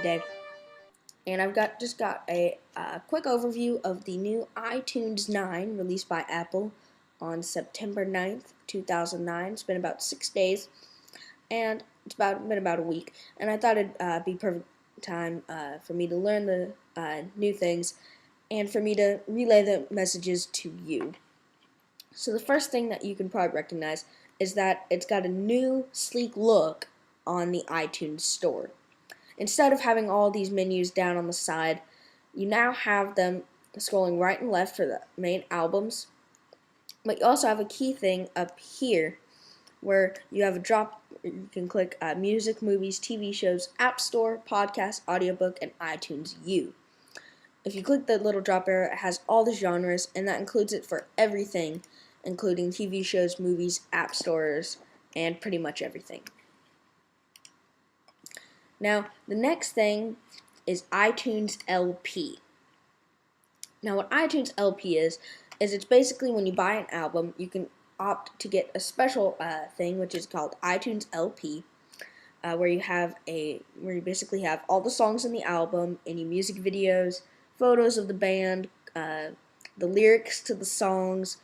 today, and I've just got a quick overview of the new iTunes 9 released by Apple on September 9th, 2009. It's been about 6 days, and it's been about a week, and I thought it'd be perfect time for me to learn the new things and for me to relay the messages to you. So the first thing that you can probably recognize is that it's got a new sleek look on the iTunes store. Instead of having all these menus down on the side, you now have them scrolling right and left for the main albums. But you also have a key thing up here where you have a drop. You can click music, movies, TV shows, App Store, podcast, audiobook, and iTunes U. If you click the little drop arrow, it has all the genres, and that includes it for everything, including TV shows, movies, app stores, and pretty much everything. Now, the next thing is iTunes LP. Now, what iTunes LP is it's basically when you buy an album, you can opt to get a special thing, which is called iTunes LP, where you basically have all the songs in the album, any music videos, photos of the band, the lyrics to the songs,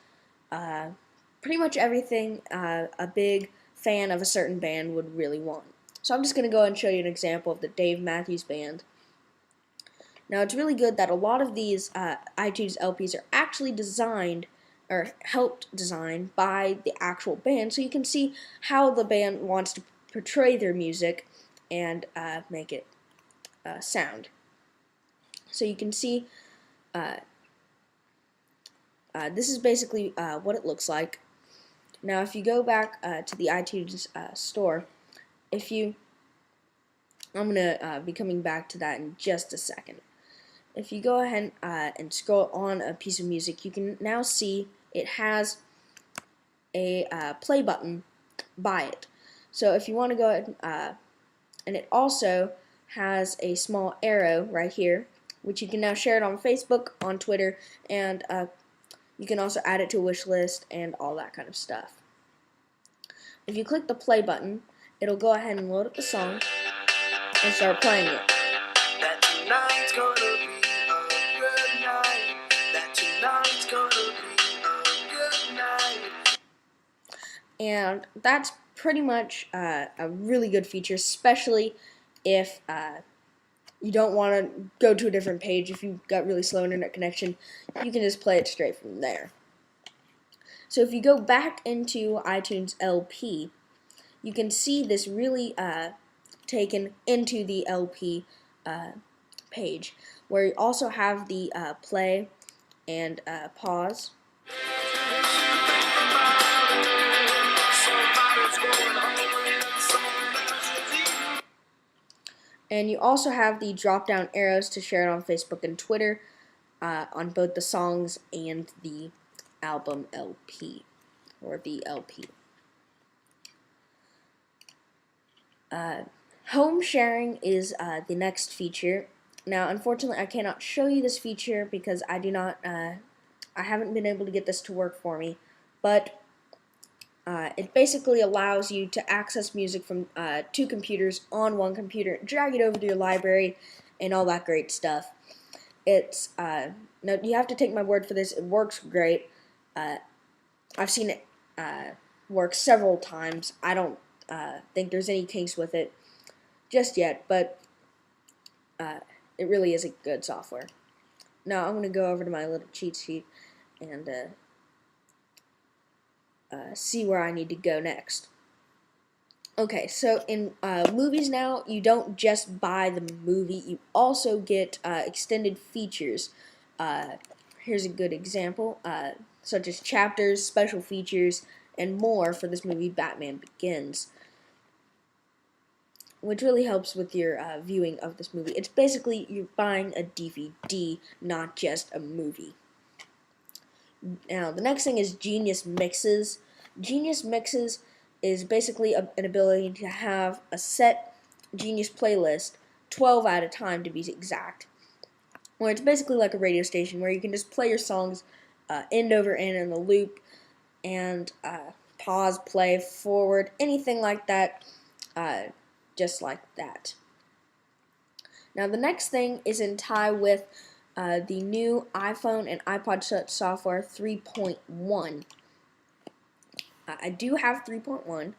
pretty much everything a big fan of a certain band would really want. So I'm just going to go and show you an example of the Dave Matthews Band. Now it's really good that a lot of these iTunes LPs are actually designed or helped design by the actual band, so you can see how the band wants to portray their music and make it sound. So you can see this is basically what it looks like. Now if you go back to the iTunes store, I'm going to be coming back to that in just a second. If you go ahead and scroll on a piece of music, you can now see it has a play button by it. So if you want to go ahead, and it also has a small arrow right here, which you can now share it on Facebook, on Twitter, and you can also add it to a wish list and all that kind of stuff. If you click the play button, it'll go ahead and load up the song and start playing it. That tonight's gonna be a good night. That tonight's gonna be a good night. And that's pretty much a really good feature, especially if you don't want to go to a different page. If you've got really slow internet connection, you can just play it straight from there. So if you go back into iTunes LP, you can see this really taken into the LP page, where you also have the play and pause. And you also have the drop-down arrows to share it on Facebook and Twitter on both the songs and the album LP, or the LP. Home sharing is the next feature. Now, unfortunately, I cannot show you this feature because I haven't been able to get this to work for me, but it basically allows you to access music from two computers on one computer, drag it over to your library, and all that great stuff. It's now you have to take my word for this. It works great. I've seen it work several times. I don't think there's any kinks with it just yet, but it really is a good software. Now I'm going to go over to my little cheat sheet and see where I need to go next. Okay, so in movies now, you don't just buy the movie, you also get extended features. Here's a good example, such as chapters, special features, and more for this movie, Batman Begins, which really helps with your viewing of this movie. It's basically you're buying a DVD, not just a movie. Now, the next thing is Genius Mixes. Genius Mixes is basically an ability to have a set Genius playlist, 12 at a time to be exact, where it's basically like a radio station where you can just play your songs end over end in a loop and pause, play, forward, anything like that, just like that. Now the next thing is in tie with the new iPhone and iPod Touch software 3.1. I do have 3.1,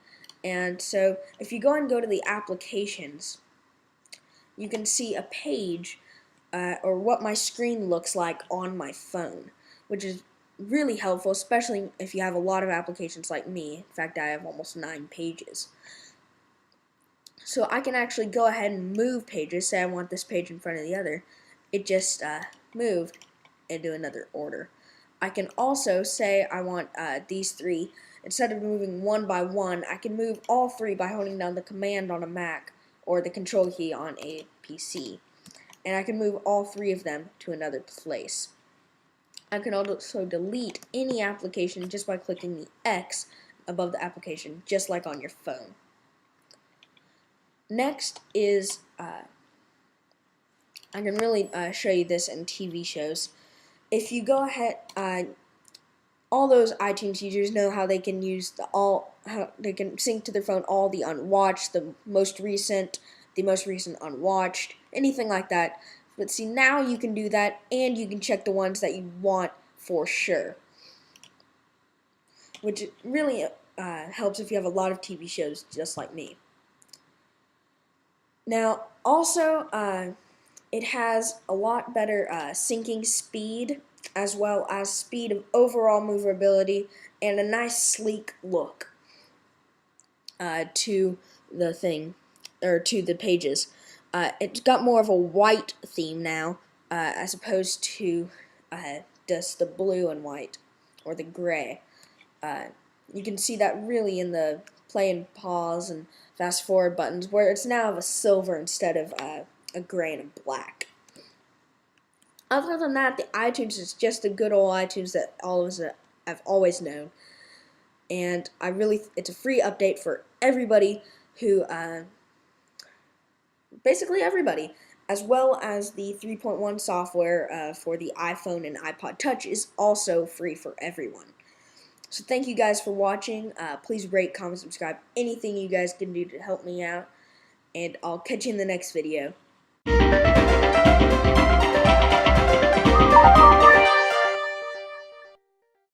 and so if you go to the applications, you can see a page or what my screen looks like on my phone, which is really helpful, especially if you have a lot of applications like me. In fact, I have almost 9 pages. So I can actually go ahead and move pages. Say I want this page in front of the other. It just moved into another order. I can also say I want these 3. Instead of moving one by one, I can move all 3 by holding down the command on a Mac or the control key on a PC. And I can move all 3 of them to another place. I can also delete any application just by clicking the X above the application, just like on your phone. Next is, I can really show you this in TV shows. If you go ahead, all those iTunes users know how they can use how they can sync to their phone all the unwatched, the most recent unwatched, anything like that. But see, now you can do that, and you can check the ones that you want for sure, which really helps if you have a lot of TV shows just like me. Now, also, it has a lot better syncing speed, as well as speed of overall movability, and a nice sleek look to the thing, or to the pages. It's got more of a white theme now, as opposed to just the blue and white, or the gray. You can see that really in the play and pause and fast forward buttons, where it's now of a silver instead of a gray and a black. Other than that, the iTunes is just the good old iTunes that all of us have always known, and it's a free update for everybody who, basically everybody, as well as the 3.1 software for the iPhone and iPod Touch is also free for everyone. So thank you guys for watching. Please rate, comment, subscribe, anything you guys can do to help me out. And I'll catch you in the next video.